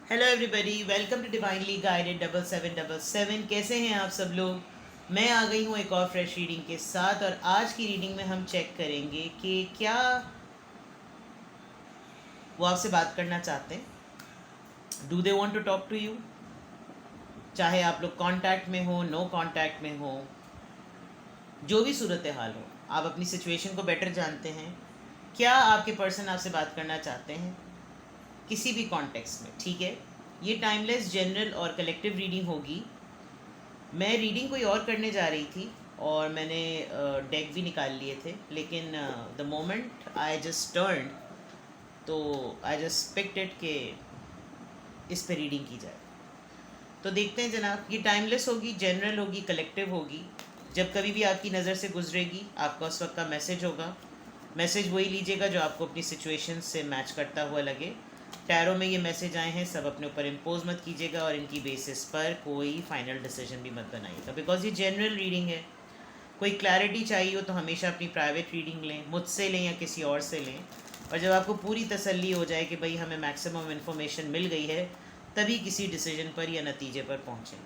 Hello everybody, welcome to divinely guided 7777। कैसे हैं आप सब लोग। मैं आ गई हूँ एक और फ्रेश रीडिंग के साथ, और आज की रीडिंग में हम चेक करेंगे कि क्या वो आपसे बात करना चाहते हैं। Do they want to talk to you. चाहे आप लोग कांटेक्ट में हो, नो कांटेक्ट में हो, जो भी सूरत हाल हो, आप अपनी सिचुएशन को बेटर जानते हैं। क्या आपके पर्सन आपसे बात करना चाहते हैं किसी भी कॉन्टेक्स्ट में, ठीक है। ये टाइमलेस, जनरल और कलेक्टिव रीडिंग होगी। मैं रीडिंग कोई और करने जा रही थी और मैंने डेक भी निकाल लिए थे, लेकिन the moment I just turn, तो आई जस्ट पिक्ड इट के इस पे रीडिंग की जाए। तो देखते हैं जनाब, ये टाइमलेस होगी, जनरल होगी, कलेक्टिव होगी। जब कभी भी आपकी नज़र से गुजरेगी, आपका उस वक्त का मैसेज होगा। मैसेज वही लीजिएगा जो आपको अपनी सिचुएशन से मैच करता हुआ लगे। टैरो में ये मैसेज आए हैं, सब अपने ऊपर इम्पोज मत कीजिएगा और इनकी बेसिस पर कोई फाइनल डिसीजन भी मत बनाइएगा, बिकॉज ये जनरल रीडिंग है। कोई क्लैरिटी चाहिए हो तो हमेशा अपनी प्राइवेट रीडिंग लें, मुझसे लें या किसी और से लें। और जब आपको पूरी तसल्ली हो जाए कि भाई हमें मैक्सिमम इन्फॉर्मेशन मिल गई है, तभी किसी डिसीजन पर या नतीजे पर पहुँचें।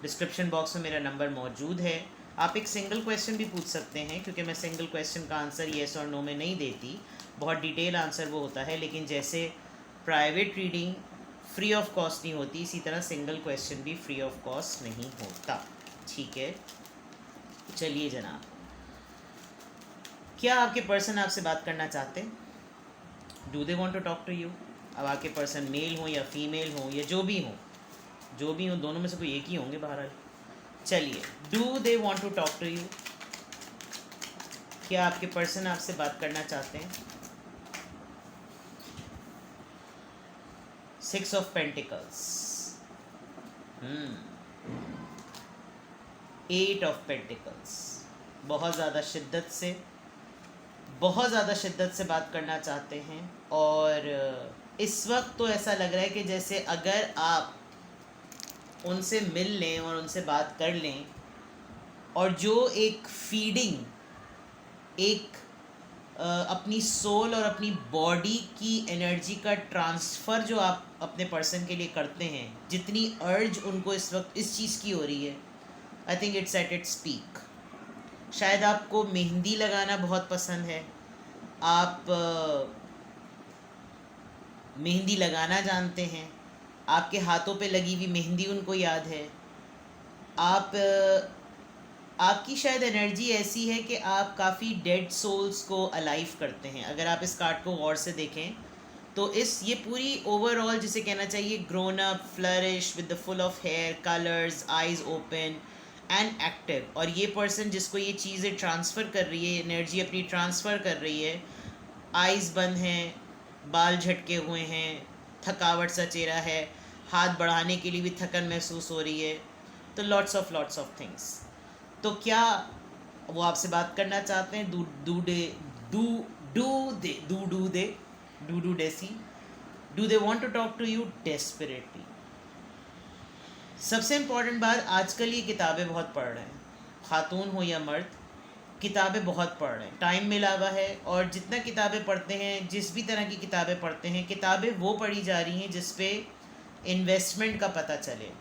डिस्क्रिप्शन बॉक्स में मेरा नंबर मौजूद है। आप एक सिंगल क्वेश्चन भी पूछ सकते हैं, क्योंकि मैं सिंगल क्वेश्चन का आंसर येस और नो में नहीं देती। बहुत डिटेल आंसर वो होता है, लेकिन जैसे private reading free of cost नहीं होती, इसी तरह सिंगल क्वेश्चन भी फ्री ऑफ कॉस्ट नहीं होता, ठीक है। चलिए जनाब, क्या आपके पर्सन आपसे बात करना चाहते हैं? Do they want to talk to you? अब आपके पर्सन मेल हो या फीमेल हो या जो भी हो, दोनों में से कोई एक ही होंगे बहरहाल। चलिए, do they want to talk to you? क्या आपके पर्सन आपसे बात करना चाहते हैं? 6 ऑफ पेंटिकल्स, 8 ऑफ पेंटिकल्स। बहुत ज़्यादा शिद्दत से बात करना चाहते हैं। और इस वक्त तो ऐसा लग रहा है कि जैसे अगर आप उनसे मिल लें और उनसे बात कर लें, और जो एक फीडिंग, एक अपनी सोल और अपनी बॉडी की एनर्जी का ट्रांसफ़र जो आप अपने पर्सन के लिए करते हैं, जितनी अर्ज उनको इस वक्त इस चीज़ की हो रही है, I think it's at its peak. शायद आपको मेहंदी लगाना बहुत पसंद है, आप मेहंदी लगाना जानते हैं, आपके हाथों पे लगी हुई मेहंदी उनको याद है। आपकी शायद एनर्जी ऐसी है कि आप काफ़ी डेड सोल्स को अलाइव करते हैं। अगर आप इस कार्ड को गौर से देखें तो ये पूरी ओवरऑल जिसे कहना चाहिए grown up, flourish with the full of hair, colours, eyes open and active. और ये पर्सन जिसको ये चीज़ें ट्रांसफ़र कर रही है, एनर्जी अपनी ट्रांसफ़र कर रही है, आइज़ बंद हैं, बाल झटके हुए हैं, थकावट सा चेहरा है, हाथ बढ़ाने के लिए भी थकन महसूस हो रही है, तो लॉट्स ऑफ थिंग्स। तो क्या वो आपसे बात करना चाहते हैं? डू डेसी do they want to talk to you desperately? सबसे इम्पोर्टेंट बात, आजकल ये किताबें बहुत पढ़ रहे हैं, खातून हो या मर्द, किताबें बहुत पढ़ रहे हैं, टाइम मिला हुआ है। और जितना किताबें पढ़ते हैं, जिस भी तरह की किताबें पढ़ते हैं, किताबें वो पढ़ी जा रही हैं जिस पे इन्वेस्टमेंट का पता चले,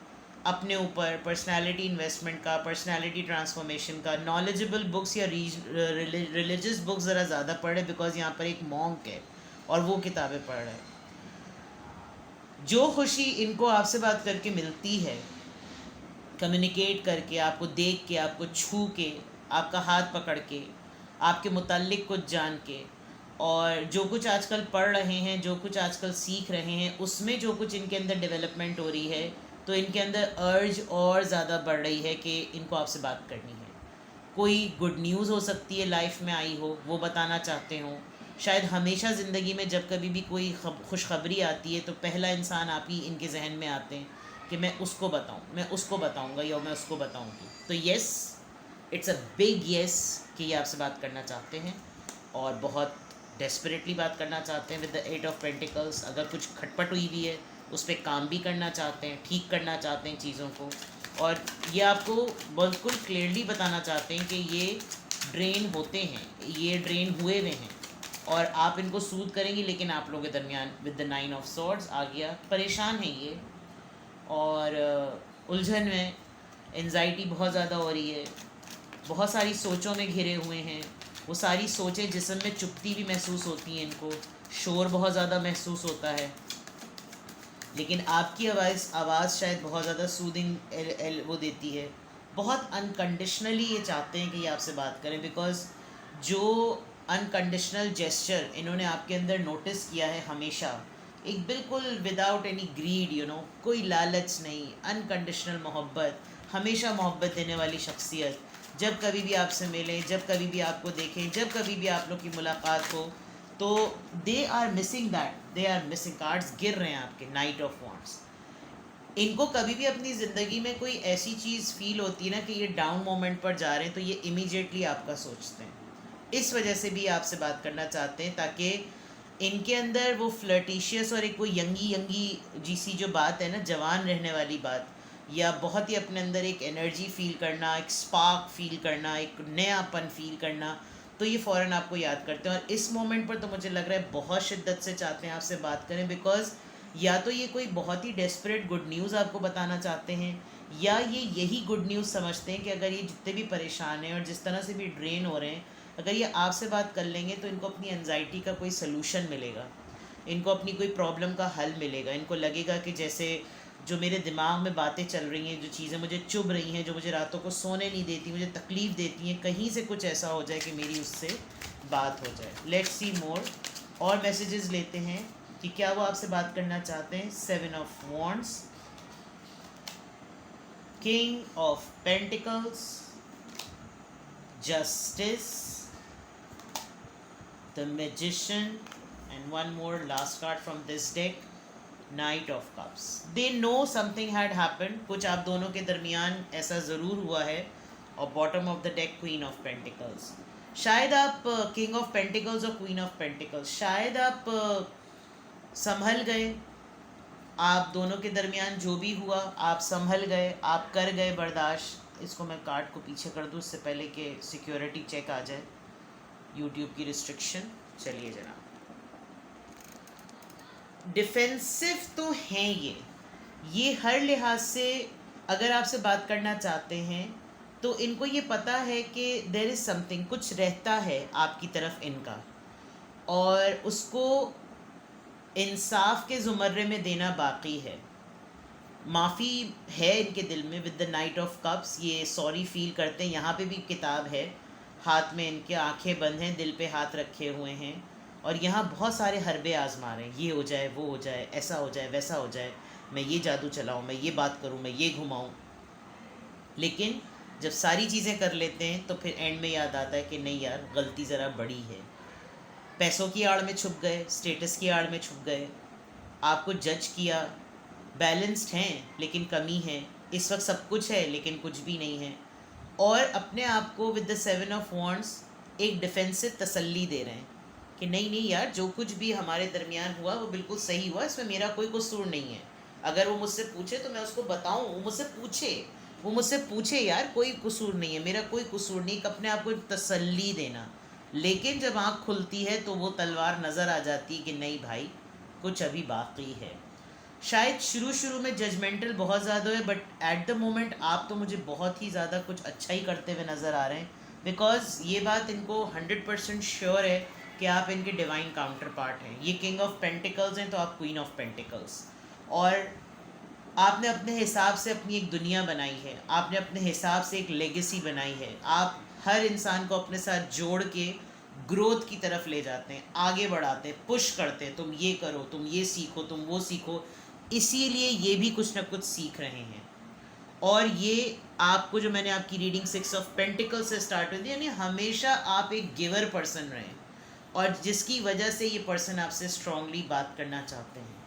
अपने ऊपर पर्सनालिटी इन्वेस्टमेंट का, पर्सनालिटी ट्रांसफॉर्मेशन का। नॉलेजेबल बुक्स या रिलीजियस बुक्स ज़रा ज़्यादा पढ़े, बिकॉज यहाँ पर एक मॉन्क है और वो किताबें पढ़ रहे हैं। जो खुशी इनको आपसे बात करके मिलती है, कम्युनिकेट करके, आपको देख के, आपको छू के, आपका हाथ पकड़ के, आपके मुताल्लिक कुछ जान के, और जो कुछ आजकल पढ़ रहे हैं, जो कुछ आजकल सीख रहे हैं, उसमें जो कुछ इनके अंदर डेवलपमेंट हो रही है, तो इनके अंदर अर्ज और ज़्यादा बढ़ रही है कि इनको आपसे बात करनी है। कोई गुड न्यूज़ हो सकती है लाइफ में आई हो, वो बताना चाहते हो। शायद हमेशा ज़िंदगी में जब कभी भी कोई खुशखबरी आती है तो पहला इंसान आप ही इनके जहन में आते हैं कि मैं उसको बताऊं, मैं उसको बताऊंगा या मैं उसको बताऊंगी। तो yes, it's a big yes कि ये आपसे बात करना चाहते हैं और बहुत डेस्परेटली बात करना चाहते हैं विद द 8 ऑफ पेंटिकल्स। अगर कुछ खटपट हुई भी है उस पर काम भी करना चाहते हैं, ठीक करना चाहते हैं चीज़ों को। और ये आपको बिल्कुल क्लियरली बताना चाहते हैं कि ये ड्रेन होते हैं, ये ड्रेन हुए हैं, और आप इनको सूद करेंगी, लेकिन आप लोगों के दरमियान विद द 9 ऑफ सॉर्ड्स आ गया, परेशान है ये और उलझन में, एंजाइटी बहुत ज़्यादा हो रही है, बहुत सारी सोचों में घिरे हुए हैं। वो सारी सोचें जिस्म में चुभती भी महसूस होती हैं इनको, शोर बहुत ज़्यादा महसूस होता है, लेकिन आपकी आवाज़ शायद बहुत ज़्यादा सूदिंग वो देती है। बहुत अनकंडीशनली ये चाहते हैं कि ये आपसे बात करें, बिकॉज जो अनकंडीशनल जेस्चर इन्होंने आपके अंदर नोटिस किया है हमेशा, एक बिल्कुल विदाउट एनी ग्रीड, कोई लालच नहीं, अनकंडीशनल मोहब्बत, हमेशा मोहब्बत देने वाली शख्सियत, जब कभी भी आपसे मिलें, जब कभी भी आपको देखें, जब कभी भी आप लोग की मुलाकात हो, तो they are missing that, they are missing. Cards गिर रहे हैं आपके, नाइट ऑफ वॉन्ट्स। इनको कभी भी अपनी ज़िंदगी में कोई ऐसी चीज़ फील होती है ना कि ये डाउन मोमेंट पर जा रहे हैं, तो ये इमीडिएटली आपका सोचते हैं। इस वजह से भी आपसे बात करना चाहते हैं, ताकि इनके अंदर वो फ्लर्टिशियस और एक वो यंगी जैसी जो बात है ना, जवान रहने वाली बात, या बहुत ही अपने अंदर एक एनर्जी फील करना, एक स्पार्क फील करना, एक नयापन फील करना, तो ये फ़ौरन आपको याद करते हैं। और इस मोमेंट पर तो मुझे लग रहा है बहुत शिद्दत से चाहते हैं आपसे बात करें, बिकॉज या तो ये कोई बहुत ही डेस्परेट गुड न्यूज़ आपको बताना चाहते हैं, या ये यही गुड न्यूज़ समझते हैं कि अगर ये जितने भी परेशान हैं और जिस तरह से भी ड्रेन हो रहे हैं, अगर ये आपसे बात कर लेंगे तो इनको अपनी एनजाइटी का कोई सलूशन मिलेगा, इनको अपनी कोई प्रॉब्लम का हल मिलेगा। इनको लगेगा कि जैसे जो मेरे दिमाग में बातें चल रही हैं, जो चीज़ें मुझे चुभ रही हैं, जो मुझे रातों को सोने नहीं देती, मुझे तकलीफ़ देती हैं, कहीं से कुछ ऐसा हो जाए कि मेरी उससे बात हो जाए। लेट्स सी मोर, और मैसेजेस लेते हैं कि क्या वो आपसे बात करना चाहते हैं। 7 of wands, king of pentacles, justice, the magician, and one more last card from this deck, Knight of Cups. They know something had happened, कुछ आप दोनों के दरमियान ऐसा ज़रूर हुआ है। और bottom of the deck queen of pentacles, शायद आप किंग ऑफ पेंटिकल्स और क्वीन ऑफ पेंटिकल्स, शायद आप संभल गए, आप दोनों के दरमियान जो भी हुआ आप संभल गए, आप कर गए बर्दाश्त। इसको मैं कार्ड को पीछे कर दूँ इससे पहले कि सिक्योरिटी चेक आ जाए, यूट्यूब की रिस्ट्रिक्शन। चलिए जनाब, डिफेंसिव तो हैं ये हर लिहाज से अगर आपसे बात करना चाहते हैं तो इनको ये पता है कि देयर इज़ समथिंग, कुछ रहता है आपकी तरफ इनका, और उसको इंसाफ के ज़ुमर्रे में देना बाकी है। माफ़ी है इनके दिल में with the night of cups, ये सॉरी फील करते हैं। यहाँ पे भी किताब है हाथ में, इनके आंखें बंद हैं, दिल पे हाथ रखे हुए हैं, और यहाँ बहुत सारे हरबे आजमा रहे हैं, ये हो जाए, वो हो जाए, ऐसा हो जाए, वैसा हो जाए, मैं ये जादू चलाऊँ, मैं ये बात करूँ, मैं ये घुमाऊँ। लेकिन जब सारी चीज़ें कर लेते हैं तो फिर एंड में याद आता है कि नहीं यार, गलती ज़रा बड़ी है। पैसों की आड़ में छुप गए, स्टेटस की आड़ में छुप गए, आपको जज किया, बैलेंस्ड हैं लेकिन कमी है, इस वक्त सब कुछ है लेकिन कुछ भी नहीं है, और अपने आप को विद द 7 ऑफ वॉन्ड्स एक डिफेंसिव तसल्ली दे रहे हैं कि नहीं नहीं यार, जो कुछ भी हमारे दरमियान हुआ वो बिल्कुल सही हुआ, इसमें मेरा कोई कसूर नहीं है। अगर वो मुझसे पूछे तो मैं उसको बताऊं, वो मुझसे पूछे यार, कोई कसूर नहीं है, मेरा कोई कसूर नहीं, अपने आप को तसल्ली देना। लेकिन जब आँख खुलती है तो वो तलवार नज़र आ जाती है कि नहीं भाई, कुछ अभी बाकी है। शायद शुरू में जजमेंटल बहुत ज़्यादा है, बट एट द मोमेंट आप तो मुझे बहुत ही ज़्यादा कुछ अच्छा ही करते हुए नज़र आ रहे हैं, बिकॉज ये बात इनको 100% श्योर है कि आप इनके डिवाइन काउंटर पार्ट हैं। ये किंग ऑफ पेंटिकल्स हैं तो आप क्वीन ऑफ पेंटिकल्स, और आपने अपने हिसाब से अपनी एक दुनिया बनाई है, आपने अपने हिसाब से एक लेगेसी बनाई है। आप हर इंसान को अपने साथ जोड़ के ग्रोथ की तरफ ले जाते हैं, आगे बढ़ाते हैं, पुश करते हैं, तुम ये करो, तुम ये सीखो, तुम वो सीखो। इसीलिए ये भी कुछ ना कुछ सीख रहे हैं। और ये आपको, जो मैंने आपकी रीडिंग 6 ऑफ पेंटिकल्स से स्टार्ट हुई थी, यानी हमेशा आप एक गिवर पर्सन रहे, और जिसकी वजह से ये पर्सन आपसे स्ट्रांगली बात करना चाहते हैं।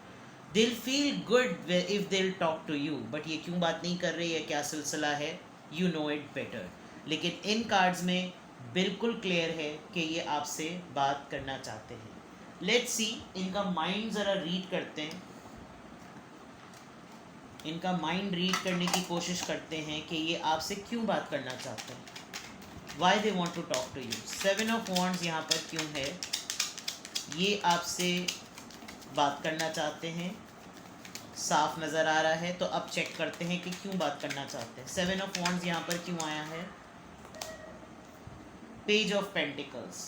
दिल फील गुड इफ़ दिल टॉक टू यू, बट ये क्यों बात नहीं कर रही है, क्या सिलसिला है, यू नो इट बेटर। लेकिन इन कार्ड्स में बिल्कुल क्लियर है कि ये आपसे बात करना चाहते हैं। लेट्स सी, इनका माइंड ज़रा रीड करते हैं, इनका माइंड रीड करने की कोशिश करते हैं कि ये आपसे क्यों बात करना चाहते हैं, why they want to talk to you. 7 of wands यहाँ पर क्यों है, ये आपसे बात करना चाहते हैं, साफ नज़र आ रहा है। तो अब चेक करते हैं कि क्यों बात करना चाहते हैं। 7 ऑफ वॉन्ड्स यहाँ पर क्यों आया है? Page of pentacles.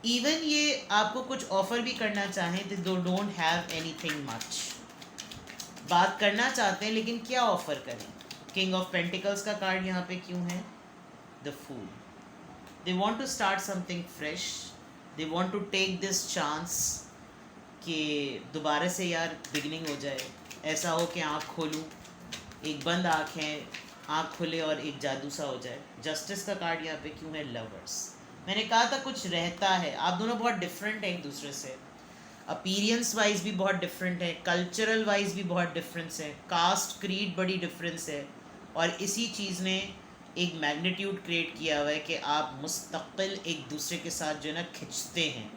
इवन ये आपको कुछ ऑफर भी करना चाहें तो दो डोंट हैव एनीथिंग मच। बात करना चाहते हैं लेकिन क्या ऑफर करें? किंग ऑफ पेंटिकल्स का कार्ड यहाँ पे क्यों है? The fool. They want to start something fresh, they want to take this chance कि दोबारा से यार बिगनिंग हो जाए। ऐसा हो कि आँख खोलूँ, एक बंद आँख है, आँख खुले और एक जादू सा हो जाए। जस्टिस का कार्ड यहाँ पे क्यों है? लवर्स। मैंने कहा था कुछ रहता है। आप दोनों बहुत डिफरेंट हैं एक दूसरे से, अपीरियंस वाइज भी बहुत डिफरेंट है, कल्चरल वाइज भी बहुत डिफरेंस है, कास्ट क्रीड बड़ी डिफरेंस है। और इसी चीज़ ने एक मैग्नीट्यूड क्रिएट किया हुआ है कि आप मुस्तक़िल एक दूसरे के साथ जो है ना खिंचते हैं।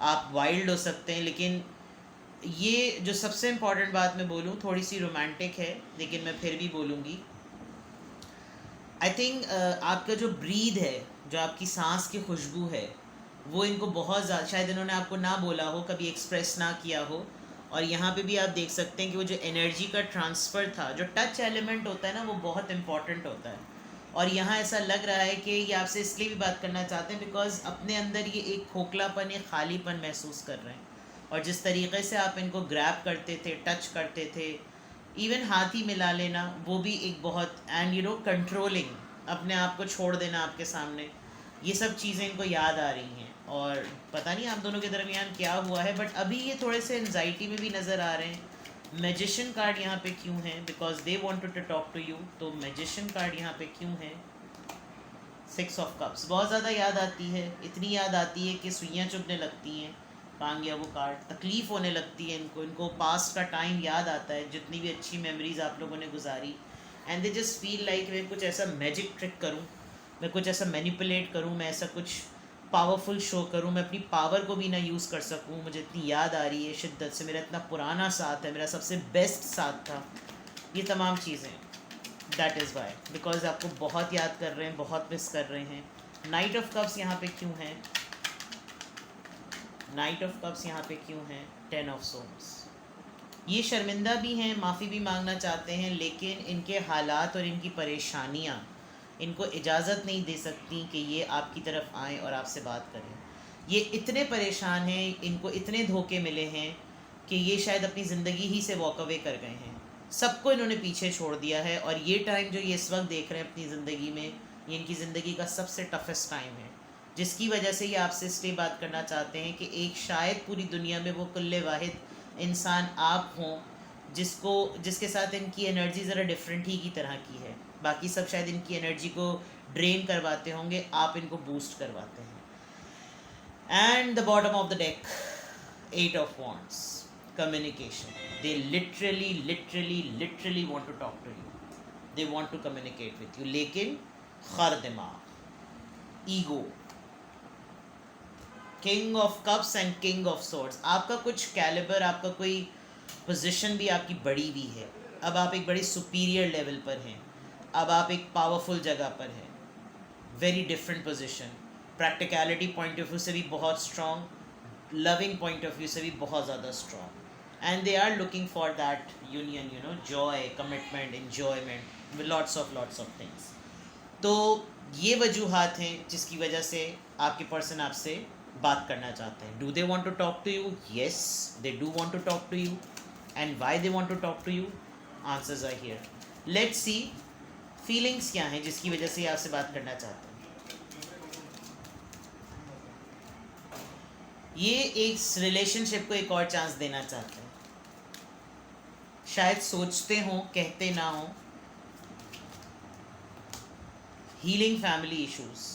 आप वाइल्ड हो सकते हैं, लेकिन ये जो सबसे इम्पॉर्टेंट बात मैं बोलूँ, थोड़ी सी रोमांटिक है लेकिन मैं फिर भी बोलूँगी। आई थिंक आपका जो ब्रीद है, जो आपकी सांस की खुशबू है, वो इनको बहुत ज़्यादा, शायद इन्होंने आपको ना बोला हो, कभी एक्सप्रेस ना किया हो। और यहाँ पे भी आप देख सकते हैं कि वो जो एनर्जी का ट्रांसफ़र था, जो टच एलिमेंट होता है ना, वो बहुत इंपॉर्टेंट होता है। और यहाँ ऐसा लग रहा है कि ये आपसे इसलिए भी बात करना चाहते हैं बिकॉज अपने अंदर ये एक खोखलापन, एक खालीपन महसूस कर रहे हैं। और जिस तरीके से आप इनको ग्रैब करते थे, टच करते थे, इवन हाथ ही मिला लेना, वो भी एक बहुत, एंड यू नो कंट्रोलिंग, अपने आप को छोड़ देना आपके सामने, ये सब चीज़ें इनको याद आ रही हैं। और पता नहीं आप दोनों के दरमियान क्या हुआ है, बट अभी ये थोड़े से एनजाइटी में भी नज़र आ रहे हैं। मैजिशियन कार्ड यहाँ पे क्यों है? Because they wanted to talk to you. तो मैजिशियन कार्ड यहाँ पे क्यों है? 6 ऑफ कप्स। बहुत ज़्यादा याद आती है, इतनी याद आती है कि सुइयाँ चुभने लगती हैं। कहाँ गया वो कार्ड? तकलीफ़ होने लगती है इनको पास्ट का टाइम याद आता है, जितनी भी अच्छी मेमोरीज़ आप लोगों ने गुजारी। And they just feel like मैं कुछ ऐसा मैजिक ट्रिक करूँ, मैं कुछ ऐसा मैनिपुलेट करूँ, मैं ऐसा कुछ पावरफुल शो करूँ, मैं अपनी पावर को भी ना यूज़ कर सकूँ। मुझे इतनी याद आ रही है शिद्दत से, मेरा इतना पुराना साथ है, मेरा सबसे बेस्ट साथ था, ये तमाम चीज़ें। दैट इज़ वाई, बिकॉज आपको बहुत याद कर रहे हैं, बहुत मिस कर रहे हैं। नाइट ऑफ कप्स यहाँ पे क्यों है? नाइट ऑफ कप्स यहाँ पे क्यों है? 10 ऑफ सोर्ड्स। ये शर्मिंदा भी हैं, माफ़ी भी मांगना चाहते हैं, लेकिन इनके हालात और इनकी परेशानियाँ इनको इजाज़त नहीं दे सकती कि ये आपकी तरफ आएँ और आपसे बात करें। ये इतने परेशान हैं, इनको इतने धोखे मिले हैं कि ये शायद अपनी ज़िंदगी ही से वॉक अवे कर गए हैं। सबको इन्होंने पीछे छोड़ दिया है, और ये टाइम जो ये इस वक्त देख रहे हैं अपनी ज़िंदगी में, ये इनकी ज़िंदगी का सबसे टफेस्ट टाइम है, जिसकी वजह से ये आपसे इसलिए बात करना चाहते हैं कि एक शायद पूरी दुनिया में वो कुल्ले वाहिद इंसान आप हों जिसके साथ इनकी एनर्जी ज़रा डिफरेंट ही की तरह की है। बाकी सब शायद इनकी एनर्जी को ड्रेन करवाते होंगे, आप इनको बूस्ट करवाते हैं। And the bottom of the deck, 8 of wands. Communication. They literally want to talk to you, they want to communicate with you, लेकिन खर दिमाग, ego. King of cups and king of swords. आपका कुछ calibre, आपका कोई position भी आपकी बड़ी हुई है। अब आप एक बड़ी सुपीरियर लेवल पर हैं, अब आप एक पावरफुल जगह पर हैं, very different position. Practicality point of view से भी बहुत strong, loving point of view से भी बहुत ज़्यादा strong, and they are looking for that union, you know, joy, commitment, enjoyment, lots of things. तो ये वजूहात हैं जिसकी वजह से आपके पर्सन आपसे बात करना चाहते हैं। Do they want to talk to you? Yes, they do want to talk to you. And why they want to talk to you? Answers are here. Let's see feelings क्या हैं जिसकी वजह से ये आपसे बात करना चाहते हैं। ये एक रिलेशनशिप को एक और चांस देना चाहते हैं, शायद सोचते हों, कहते ना हों। हीलिंग फैमिली इश्यूज,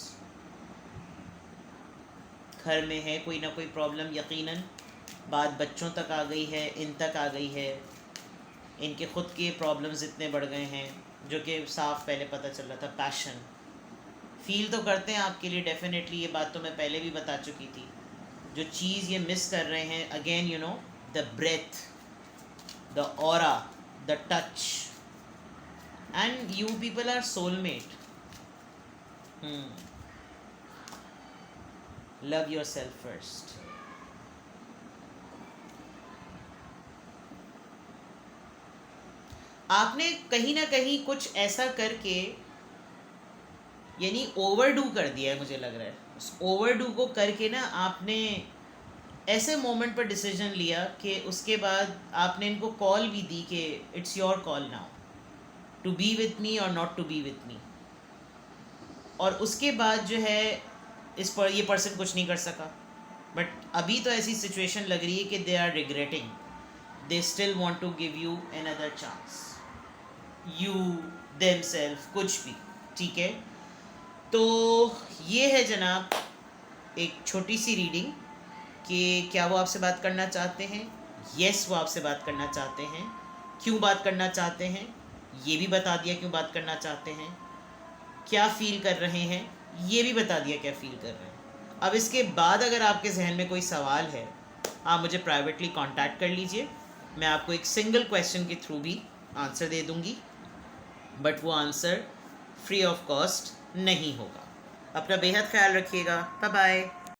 घर में है कोई ना कोई प्रॉब्लम, यकीनन बात बच्चों तक आ गई है, इन तक आ गई है, इनके ख़ुद के प्रॉब्लम्स इतने बढ़ गए हैं जो कि साफ पहले पता चल रहा था। पैशन फील तो करते हैं आपके लिए डेफिनेटली, ये बात तो मैं पहले भी बता चुकी थी। जो चीज़ ये मिस कर रहे हैं, again you know, the breath, the aura, the touch, and you people are soulmate. Love yourself first. आपने कहीं ना कहीं कुछ ऐसा करके यानी ओवरडू कर दिया है, मुझे लग रहा है। उस ओवरडू को करके ना आपने ऐसे मोमेंट पर डिसीजन लिया कि उसके बाद आपने इनको कॉल भी दी कि it's your call now to be with me और not to be with me, और उसके बाद जो है इस पर ये पर्सन कुछ नहीं कर सका। बट अभी तो ऐसी सिचुएशन लग रही है कि they are regretting, they still want to give you another chance, you them self, कुछ भी, ठीक है। तो ये है जनाब एक छोटी सी रीडिंग कि क्या वो आपसे बात करना चाहते हैं। यस, वो आपसे बात करना चाहते हैं। क्यों बात करना चाहते हैं ये भी बता दिया, क्यों बात करना चाहते हैं। क्या फील कर रहे हैं ये भी बता दिया, क्या फील कर रहे हैं। अब इसके बाद अगर आपके जहन में कोई सवाल है, आप मुझे प्राइवेटली कांटेक्ट कर लीजिए, मैं आपको एक सिंगल क्वेश्चन के थ्रू भी आंसर दे दूंगी, बट वो आंसर फ्री ऑफ कॉस्ट नहीं होगा। अपना बेहद ख्याल रखिएगा। Bye bye.